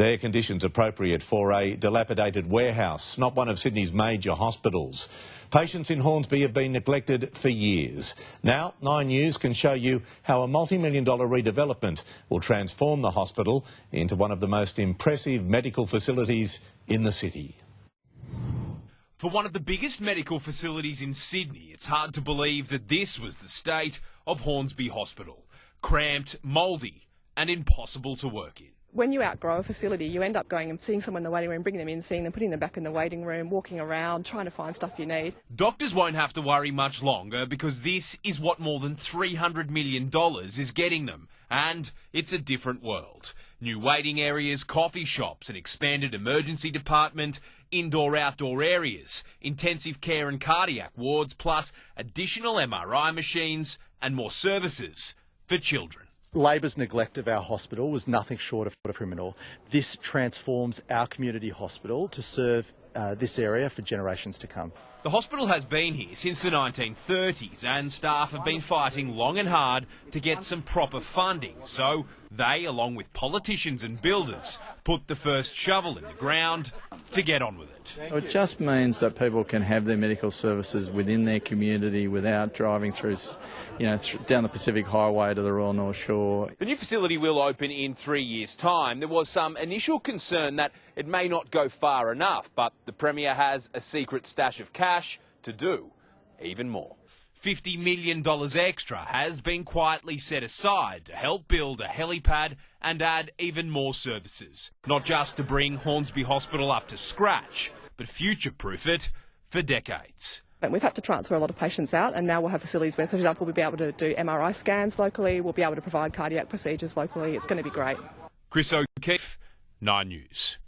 They're conditions appropriate for a dilapidated warehouse, not one of Sydney's major hospitals. Patients in Hornsby have been neglected for years. Now, 9 News can show you how a multi-million-dollar redevelopment will transform the hospital into one of the most impressive medical facilities in the city. For one of the biggest medical facilities in Sydney, it's hard to believe that this was the state of Hornsby Hospital. Cramped, mouldy and impossible to work in. When you outgrow a facility, you end up going and seeing someone in the waiting room, bringing them in, seeing them, putting them back in the waiting room, walking around, trying to find stuff you need. Doctors won't have to worry much longer because this is what more than $300 million is getting them. And it's a different world. New waiting areas, coffee shops, an expanded emergency department, indoor-outdoor areas, intensive care and cardiac wards, plus additional MRI machines and more services for children. Labor's neglect of our hospital was nothing short of criminal. This transforms our community hospital to serve this area for generations to come. The hospital has been here since the 1930s and staff have been fighting long and hard to get some proper funding. So they, along with politicians and builders, put the first shovel in the ground to get on with it. It just means that people can have their medical services within their community without driving through, down the Pacific Highway to the Royal North Shore. The new facility will open in 3 years' time. There was some initial concern that it may not go far enough, but the Premier has a secret stash of cash to do even more. $50 million extra has been quietly set aside to help build a helipad and add even more services. Not just to bring Hornsby Hospital up to scratch, but future-proof it for decades. We've had to transfer a lot of patients out, and now we'll have facilities where, for example, we'll be able to do MRI scans locally, we'll be able to provide cardiac procedures locally. It's going to be great. Chris O'Keefe, 9 News.